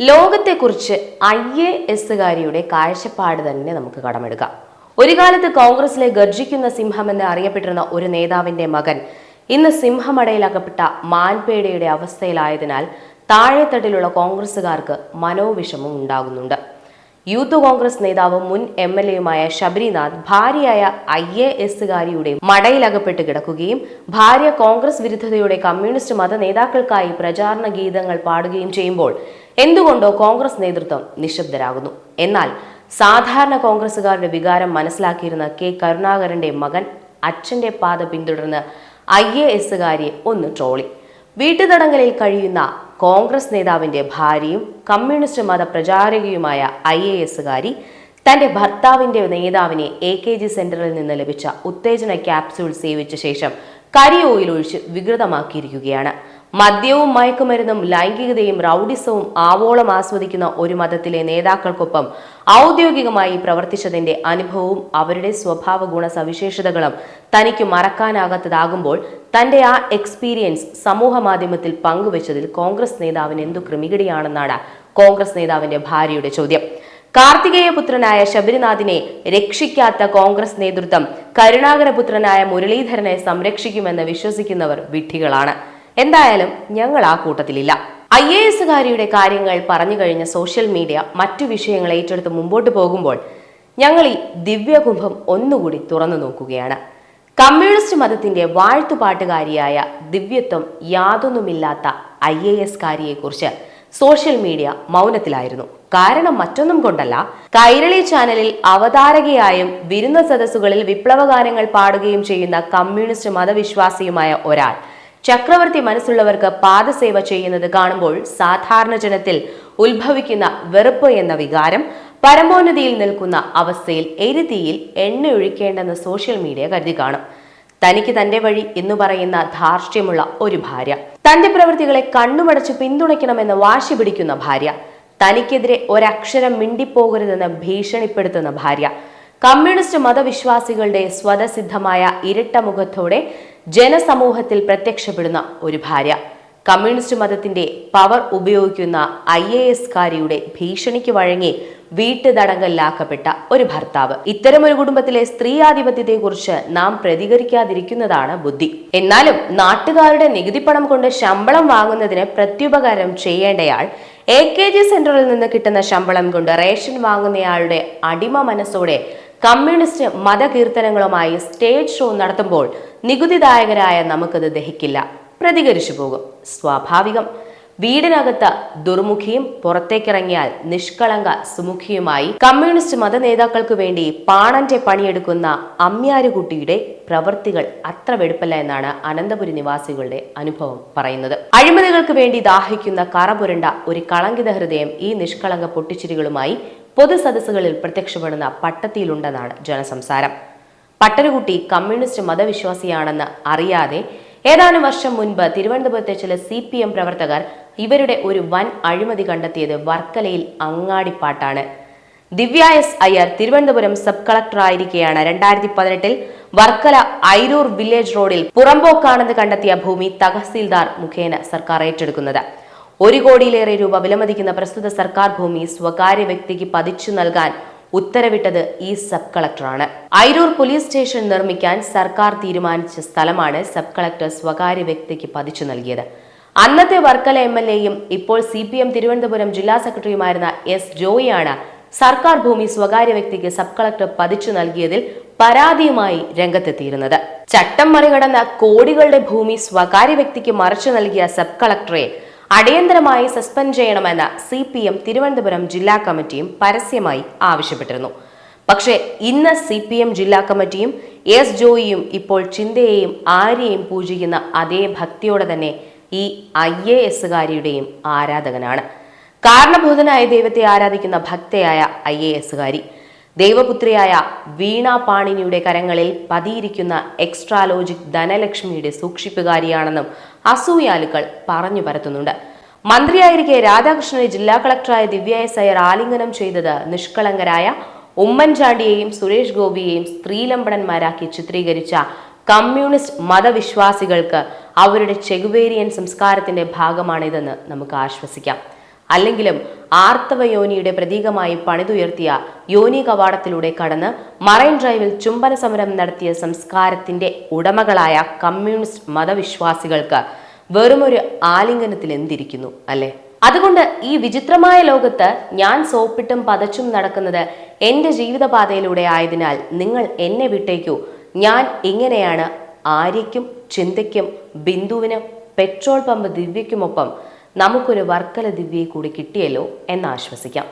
ലോകത്തെക്കുറിച്ച് IASകാരിയുടെ കാഴ്ചപ്പാട് തന്നെ നമുക്ക് കടമെടുക്കാം. ഒരു കാലത്ത് കോൺഗ്രസിലെ ഗർജിക്കുന്ന സിംഹമെന്ന് അറിയപ്പെട്ടിരുന്ന ഒരു നേതാവിന്റെ മകൻ ഇന്ന് സിംഹമടയിലകപ്പെട്ട മാൻപേടയുടെ അവസ്ഥയിലായതിനാൽ താഴെത്തട്ടിലുള്ള കോൺഗ്രസുകാർക്ക് മനോവിഷമം ഉണ്ടാകുന്നുണ്ട്. യൂത്ത് കോൺഗ്രസ് നേതാവും മുൻ MLAയുമായ ശബരിനാഥ് ഭാര്യയായ IASകാരിയുടെ മടയിലകപ്പെട്ട് കിടക്കുകയും ഭാര്യ കോൺഗ്രസ് വിരുദ്ധതയുടെ കമ്മ്യൂണിസ്റ്റ് മത നേതാക്കൾക്കായി പ്രചാരണ ഗീതങ്ങൾ പാടുകയും ചെയ്യുമ്പോൾ എന്തുകൊണ്ടോ കോൺഗ്രസ് നേതൃത്വം നിശബ്ദരാകുന്നു. എന്നാൽ സാധാരണ കോൺഗ്രസുകാരുടെ വികാരം മനസ്സിലാക്കിയിരുന്ന K. കരുണാകരന്റെ മകൻ അച്ഛന്റെ പാത പിന്തുടർന്ന് IASകാരിയെ ഒന്ന് ട്രോളി. വീട്ടുതടങ്കലിൽ കഴിയുന്ന കോൺഗ്രസ് നേതാവിന്റെ ഭാര്യയും കമ്മ്യൂണിസ്റ്റ് മത പ്രചാരകയുമായ IASകാരി തന്റെ ഭർത്താവിന്റെ നേതാവിനെ AKG സെന്ററിൽ നിന്ന് ലഭിച്ച ഉത്തേജന ക്യാപ്സ്യൂൾ സേവിച്ച ശേഷം കരി ഓയിൽ ഒഴിച്ച് വികൃതമാക്കിയിരിക്കുകയാണ്. മദ്യവും മയക്കുമരുന്നും ലൈംഗികതയും റൗഡിസവും ആവോളം ആസ്വദിക്കുന്ന ഒരു മതത്തിലെ നേതാക്കൾക്കൊപ്പം ഔദ്യോഗികമായി പ്രവർത്തിച്ചതിന്റെ അനുഭവവും അവരുടെ സ്വഭാവ ഗുണ സവിശേഷതകളും തനിക്ക് മറക്കാനാകാത്തതാകുമ്പോൾ തന്റെ ആ എക്സ്പീരിയൻസ് സമൂഹ മാധ്യമത്തിൽ പങ്കുവച്ചതിൽ കോൺഗ്രസ് നേതാവിന് എന്തു ക്രിമികിടിയാണെന്നാണ് കോൺഗ്രസ് നേതാവിന്റെ ഭാര്യയുടെ ചോദ്യം. കാർത്തികേയപുത്രനായ ശബരിനാഥിനെ രക്ഷിക്കാത്ത കോൺഗ്രസ് നേതൃത്വം കരുണാകരപുത്രനായ മുരളീധരനെ സംരക്ഷിക്കുമെന്ന് വിശ്വസിക്കുന്നവർ വിഡ്ഢികളാണ്. എന്തായാലും ഞങ്ങൾ ആ കൂട്ടത്തിലില്ല. IASകാരിയുടെ കാര്യങ്ങൾ പറഞ്ഞു കഴിഞ്ഞ സോഷ്യൽ മീഡിയ മറ്റു വിഷയങ്ങൾ ഏറ്റെടുത്ത് മുമ്പോട്ട് പോകുമ്പോൾ ഞങ്ങൾ ഈ ദിവ്യകുംഭം ഒന്നുകൂടി തുറന്നു നോക്കുകയാണ്. കമ്മ്യൂണിസ്റ്റ് മതത്തിന്റെ വാഴ്ത്തുപാട്ടുകാരിയായ ദിവ്യത്വം യാതൊന്നുമില്ലാത്ത IASകാരിയെക്കുറിച്ച് സോഷ്യൽ മീഡിയ മൗനത്തിലായിരുന്നു. കാരണം മറ്റൊന്നും കൊണ്ടല്ല, കൈരളി ചാനലിൽ അവതാരകയായും വിരുന്ന സദസ്സുകളിൽ വിപ്ലവഗാനങ്ങൾ പാടുകയും ചെയ്യുന്ന കമ്മ്യൂണിസ്റ്റ് മതവിശ്വാസിയുമായ ഒരാൾ ചക്രവർത്തി മനസ്സുള്ളവർക്ക് പാദസേവ ചെയ്യുന്നത് കാണുമ്പോൾ സാധാരണ ജനത്തിൽ ഉത്ഭവിക്കുന്ന വെറുപ്പ് എന്ന വികാരം പരമോന്നതിയിൽ നിൽക്കുന്ന അവസ്ഥയിൽ എരുതിയിൽ എണ്ണയൊഴിക്കേണ്ടെന്ന് സോഷ്യൽ മീഡിയ കരുതി കാണും. തനിക്ക് തന്റെ വഴി എന്ന് പറയുന്ന ധാർഷ്ട്യമുള്ള ഒരു ഭാര്യ, തന്റെ പ്രവൃത്തികളെ കണ്ണുമടച്ച് പിന്തുണയ്ക്കണമെന്ന് വാശി പിടിക്കുന്ന ഭാര്യ, തനിക്കെതിരെ ഒരക്ഷരം മിണ്ടിപ്പോകരുതെന്ന് ഭീഷണിപ്പെടുത്തുന്ന ഭാര്യ, കമ്മ്യൂണിസ്റ്റ് മതവിശ്വാസികളുടെ സ്വതസിദ്ധമായ ഇരട്ട മുഖത്തോടെ ജനസമൂഹത്തിൽ പ്രത്യക്ഷപ്പെടുന്ന ഒരു ഭാര്യ, കമ്മ്യൂണിസ്റ്റ് മതത്തിന്റെ പവർ ഉപയോഗിക്കുന്ന IASകാരിയുടെ ഭീഷണിക്ക് വഴങ്ങി വീട്ടുതടങ്കലിലാക്കപ്പെട്ട ഒരു ഭർത്താവ്. ഇത്തരമൊരു കുടുംബത്തിലെ സ്ത്രീ ആധിപത്യത്തെക്കുറിച്ച് നാം പ്രതികരിക്കാതിരിക്കുന്നതാണ് ബുദ്ധി. എന്നാലും നാട്ടുകാരുടെ നികുതിപ്പണം കൊണ്ട് ശമ്പളം വാങ്ങുന്നതിന് പ്രത്യുപകാരം ചെയ്യേണ്ടയാൾ AKG സെന്ററിൽ നിന്ന് കിട്ടുന്ന ശമ്പളം കൊണ്ട് റേഷൻ വാങ്ങുന്നയാളുടെ അടിമ മനസ്സോടെ കമ്മ്യൂണിസ്റ്റ് മതകീർത്തനങ്ങളുമായി സ്റ്റേജ് ഷോ നടത്തുമ്പോൾ നികുതിദായകരായ നമുക്കത് ദഹിക്കില്ല, പ്രതികരിച്ചു പോകും. സ്വാഭാവികം. വീടിനകത്ത് ദുർമുഖിയും പുറത്തേക്കിറങ്ങിയാൽ നിഷ്കളങ്ക സുമുഖിയുമായി കമ്മ്യൂണിസ്റ്റ് മത നേതാക്കൾക്ക് വേണ്ടി പാണന്റെ പണിയെടുക്കുന്ന അമ്യാരുകുട്ടിയുടെ പ്രവൃത്തികൾ അത്ര വെടുപ്പല്ല എന്നാണ് അനന്തപുരി നിവാസികളുടെ അനുഭവം പറയുന്നത്. അഴിമതികൾക്ക് വേണ്ടി ദാഹിക്കുന്ന കറപുരണ്ട ഒരു കളങ്കിത ഹൃദയം ഈ നിഷ്കളങ്ക പൊട്ടിച്ചിരികളുമായി പൊതുസദസ്സുകളിൽ പ്രത്യക്ഷപ്പെടുന്ന പട്ടത്തിയിലുണ്ടെന്നാണ് ജനസംസാരം. പട്ടരുകുട്ടി കമ്മ്യൂണിസ്റ്റ് മതവിശ്വാസിയാണെന്ന് അറിയാതെ ഏതാനും വർഷം മുൻപ് തിരുവനന്തപുരത്തെ ചില CPM പ്രവർത്തകർ ഇവരുടെ ഒരു വൻ അഴിമതി കണ്ടെത്തിയത് വർക്കലയിൽ അങ്ങാടിപ്പാട്ടാണ്. ദിവ്യ S. അയ്യർ തിരുവനന്തപുരം സബ് കളക്ടറായിരിക്കെയാണ് 2018 വർക്കല ഐരൂർ വില്ലേജ് റോഡിൽ പുറമ്പോക്കാണെന്ന് കണ്ടെത്തിയ ഭൂമി തഹസീൽദാർ മുഖേന സർക്കാർ ഏറ്റെടുക്കുന്നത്. 1 കോടിയിലേറെ രൂപ വിലമതിക്കുന്ന പ്രസ്തുത സർക്കാർ ഭൂമി സ്വകാര്യ വ്യക്തിക്ക് പതിച്ചു നൽകാൻ ഉത്തരവിട്ടത് ഈ സബ് കളക്ടറാണ്. ഐരൂർ പോലീസ് സ്റ്റേഷൻ നിർമ്മിക്കാൻ സർക്കാർ തീരുമാനിച്ച സ്ഥലമാണ് സബ് കളക്ടർ സ്വകാര്യ വ്യക്തിക്ക് പതിച്ചു നൽകിയത്. അന്നത്തെ വർക്കല MLAയും ഇപ്പോൾ CPM തിരുവനന്തപുരം ജില്ലാ സെക്രട്ടറിയുമായിരുന്ന S. ജോയിയാണ് സർക്കാർ ഭൂമി സ്വകാര്യ വ്യക്തിക്ക് സബ് കളക്ടർ പതിച്ചു നൽകിയതിൽ പരാതിയുമായി രംഗത്തെത്തിയിരുന്നത്. ചട്ടം മറികടന്ന കോടികളുടെ ഭൂമി സ്വകാര്യ വ്യക്തിക്ക് മറിച്ചു നൽകിയ സബ് കളക്ടറെ അടിയന്തരമായി സസ്പെൻഡ് ചെയ്യണമെന്ന് CPM തിരുവനന്തപുരം ജില്ലാ കമ്മിറ്റിയും പരസ്യമായി ആവശ്യപ്പെട്ടിരുന്നു. പക്ഷേ ഇന്ന് CPM ജില്ലാ കമ്മിറ്റിയും S. ജോയിയും ഇപ്പോൾ ചിന്തയെയും ആര്യയെയും പൂജിക്കുന്ന അതേ ഭക്തിയോടെ തന്നെ ഈ IASകാരിയുടെയും ആരാധകനാണ്. കാരണഭൂതനായ ദൈവത്തെ ആരാധിക്കുന്ന ഭക്തയായ IASകാരി ദൈവപുത്രിയായ വീണ പാണിനിയുടെ കരങ്ങളിൽ പതിയിരിക്കുന്ന എക്സ്ട്രാലോജിക് ധനലക്ഷ്മിയുടെ സൂക്ഷിപ്പുകാരിയാണെന്നും അസൂയാലുക്കൾ പറഞ്ഞു പരത്തുന്നുണ്ട്. മന്ത്രിയായിരിക്കെ രാധാകൃഷ്ണനെ ജില്ലാ കളക്ടറായ ദിവ്യ S. അയ്യർ ആലിംഗനം ചെയ്തത് നിഷ്കളങ്കരായ ഉമ്മൻചാണ്ടിയെയും സുരേഷ് ഗോപിയെയും സ്ത്രീലമ്പടന്മാരാക്കി ചിത്രീകരിച്ച കമ്മ്യൂണിസ്റ്റ് മതവിശ്വാസികൾക്ക് അവരുടെ ചെഗുവേരിയൻ സംസ്കാരത്തിന്റെ ഭാഗമാണിതെന്ന് നമുക്ക് ആശ്വസിക്കാം. അല്ലെങ്കിലും ആർത്തവ യോനിയുടെ പ്രതീകമായി പണിതുയർത്തിയ യോനി കവാടത്തിലൂടെ കടന്ന് മറൈൻ ഡ്രൈവിൽ ചുംബന സമരം നടത്തിയ സംസ്കാരത്തിന്റെ ഉടമകളായ കമ്മ്യൂണിസ്റ്റ് മതവിശ്വാസികൾക്ക് വെറുമൊരു ആലിംഗനത്തിൽ എന്തിരിക്കുന്നു അല്ലേ? അതുകൊണ്ട് ഈ വിചിത്രമായ ലോകത്ത് ഞാൻ സോപ്പിട്ടും പതച്ചും നടക്കുന്നത് എൻ്റെ ജീവിതപാതയിലൂടെ ആയതിനാൽ നിങ്ങൾ എന്നെ വിട്ടേക്കൂ. ഞാൻ ഇങ്ങനെയാണ്. ആര്യയ്ക്കും ചിന്തയ്ക്കും ബിന്ദുവിനും പെട്രോൾ പമ്പ് ദിവ്യയ്ക്കുമൊപ്പം നമുക്കൊരു വർക്കല ദിവ്യയെ കൂടി കിട്ടിയല്ലോ എന്നാശ്വസിക്കാം.